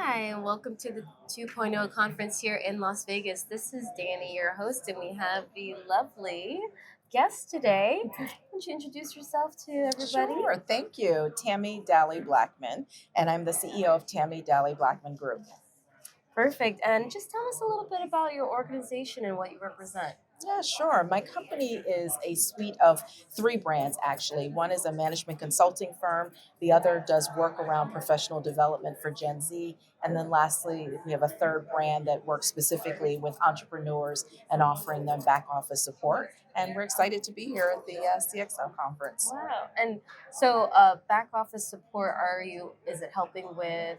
Hi, and welcome to the 2.0 conference here in Las Vegas. This is Danny, your host, and we have the lovely guest today. Would you introduce yourself to everybody? Sure, thank you. Tammy Dowley-Blackman, and I'm the CEO of Tammy Dowley-Blackman Group. Perfect. And just tell us a little bit about your organization and what you represent. Yeah, sure. My company is a suite of three brands, actually. One is a management consulting firm, the other does work around professional development for Gen Z. And then lastly, we have a third brand that works specifically with entrepreneurs and offering them back office support. And we're excited to be here at the CXO conference. Wow. And so, back office support, is it helping with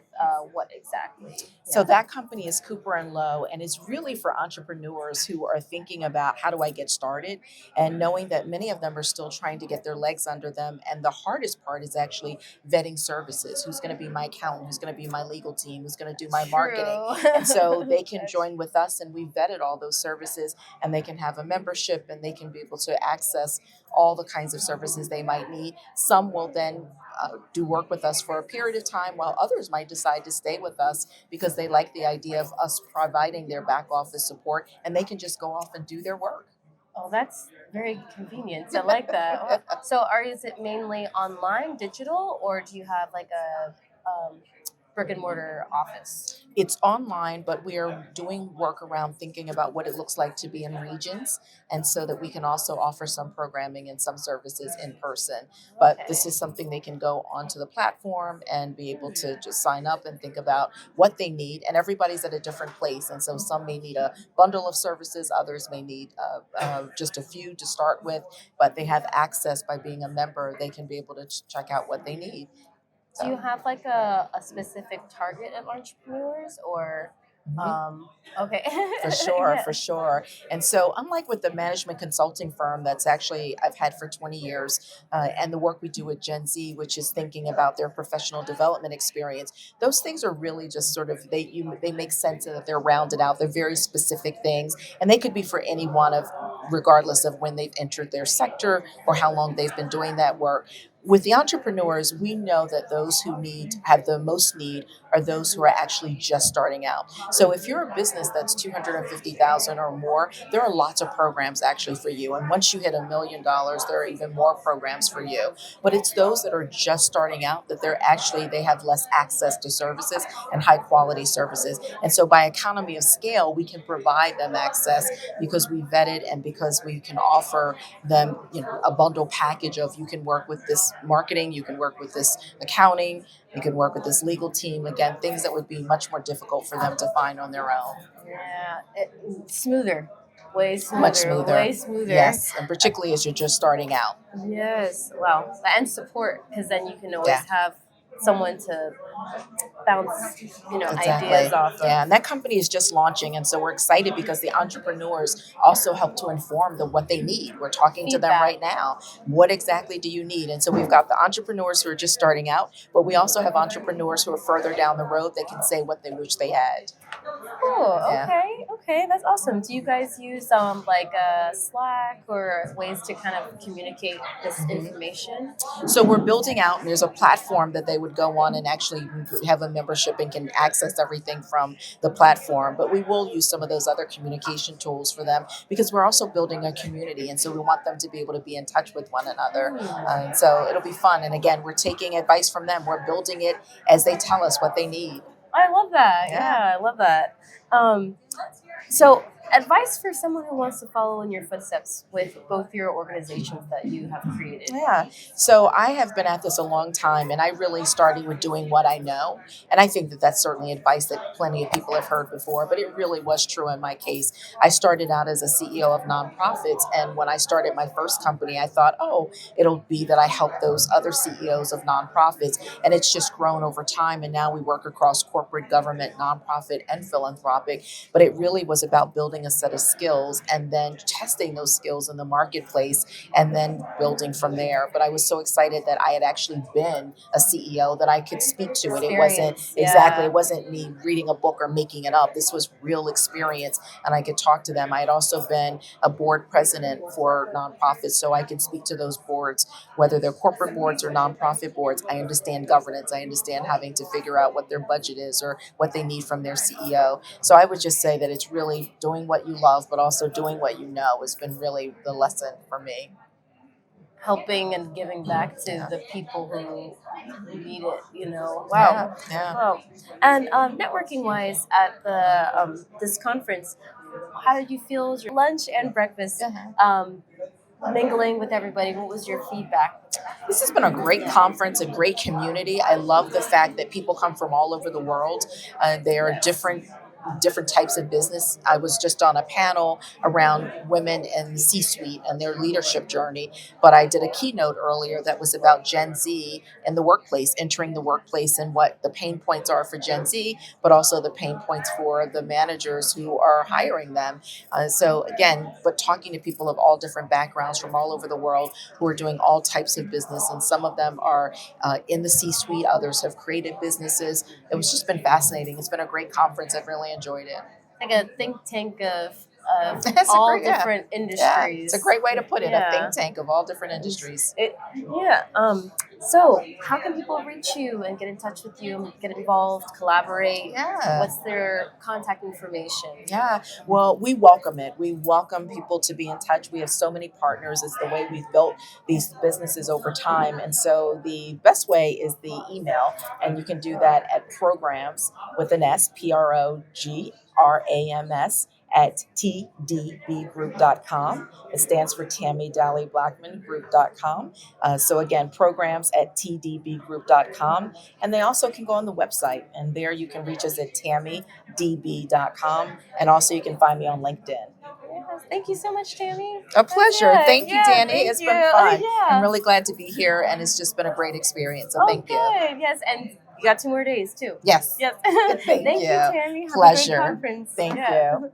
what exactly? So that company is Cooper and Lowe, and it's really for entrepreneurs who are thinking about how do I get started, and knowing that many of them are still trying to get their legs under them. And the hardest part is actually vetting services. Who's going to be my accountant? Who's going to be my legal team? Who's going to do my marketing? True. And so they can join with us, and we vetted all those services, and they can have a membership, and they can be able to access all the kinds of services they might need. Some will then do work with us for a period of time, while others might decide to stay with us because they like the idea of us providing their back office support, and they can just go off and do their work. Oh, that's very convenient. I like that. So, is it mainly online, digital, or do you have like a brick and mortar office? It's online, but we are doing work around thinking about what it looks like to be in regions, and so that we can also offer some programming and some services in person. But this is something they can go onto the platform and be able to just sign up and think about what they need. And everybody's at a different place, and so some may need a bundle of services, others may need just a few to start with, but they have access by being a member. They can be able to check out what they need. Do you have like a specific target of entrepreneurs or okay. For sure, Yeah. for sure. And so, unlike with the management consulting firm that's actually I've had for 20 years, and the work we do with Gen Z, which is thinking about their professional development experience, those things are really just sort of they make sense and that they're rounded out. They're very specific things, and they could be for any one of, regardless of when they've entered their sector or how long they've been doing that work. With the entrepreneurs, we know that those who have the most need are those who are actually just starting out. So if you're a business that's 250,000 or more, there are lots of programs actually for you. And once you hit $1 million, there are even more programs for you. But it's those that are just starting out that they have less access to services and high quality services. And so by economy of scale, we can provide them access because we vetted and because we can offer them, a bundle package of you can work with this marketing, you can work with this accounting, you can work with this legal team. Again, things that would be much more difficult for them to find on their own. Yeah, smoother, way smoother, Much smoother. way smoother. Yes, and particularly as you're just starting out. Yes, well, and support because then you can always Yeah. have someone to bounce, Exactly. ideas off of. Yeah, and that company is just launching, and so we're excited because the entrepreneurs also help to inform them what they need. We're talking to them Feedback. right now. What exactly do you need? And so we've got the entrepreneurs who are just starting out, but we also have entrepreneurs who are further down the road that can say what they wish they had. Cool. Yeah. Okay, that's awesome. Do you guys use like Slack or ways to kind of communicate this information? So we're building out, and there's a platform that they would go on and actually have a membership and can access everything from the platform. But we will use some of those other communication tools for them because we're also building a community. And so we want them to be able to be in touch with one another. And so it'll be fun. And again, we're taking advice from them. We're building it as they tell us what they need. I love that. Yeah, I love that. So, advice for someone who wants to follow in your footsteps with both your organizations that you have created. Yeah. So I have been at this a long time, and I really started with doing what I know. And I think that that's certainly advice that plenty of people have heard before, but it really was true in my case. I started out as a CEO of nonprofits. And when I started my first company, I thought, oh, it'll be that I help those other CEOs of nonprofits. And it's just grown over time. And now we work across corporate, government, nonprofit, and philanthropic. But it really was about building developing a set of skills and then testing those skills in the marketplace and then building from there. But I was so excited that I had actually been a CEO that I could speak to it. It wasn't Experience, exactly, yeah. it wasn't me reading a book or making it up. This was real experience and I could talk to them. I had also been a board president for nonprofits, so I could speak to those boards, whether they're corporate boards or nonprofit boards. I understand governance. I understand having to figure out what their budget is or what they need from their CEO. So I would just say that it's really doing what you love, but also doing what you know has been really the lesson for me. Helping and giving back to Yeah. the people who need it, you know. Yeah, Wow. yeah. Wow. And networking wise at the this conference, how did you feel? Was your lunch and breakfast mingling with everybody? What was your feedback? This has been a great conference, a great community. I love the fact that people come from all over the world. They are different types of business. I was just on a panel around women in the C-suite and their leadership journey, but I did a keynote earlier that was about Gen Z and the workplace, entering the workplace and what the pain points are for Gen Z, but also the pain points for the managers who are hiring them. So again, but talking to people of all different backgrounds from all over the world who are doing all types of business, and some of them are in the C-suite, others have created businesses. It was just been fascinating. It's been a great conference. I've really enjoyed it. Like a think tank of That's a all great, yeah. different Yeah, industries. it's a great way to put it. A Yeah. think tank of all different industries. Yeah. So, how can people reach you and get in touch with you, get involved, collaborate? Yeah. What's their contact information? Yeah, well, we welcome it. We welcome people to be in touch. We have so many partners. It's the way we've built these businesses over time. And so the best way is the email. And you can do that at programs with an S, PROGRAMS at tdbgroup.com. It stands for Tammy Dowley-Blackman Group.com. So again, programs at tdbgroup.com. And they also can go on the website, and there you can reach us at tammydb.com. And also you can find me on LinkedIn. Yes, thank you so much, Tammy. A pleasure. That's it. Thank you, Yeah, Danny. thank It's you. been fun. Yeah. I'm really glad to be here, and it's just been a great experience. So thank you. Good. Yes, and you got 2 more days too. Yes. Yes. Thank Thank you. you, Tammy. Have a Pleasure. great conference. Thank Yeah. you.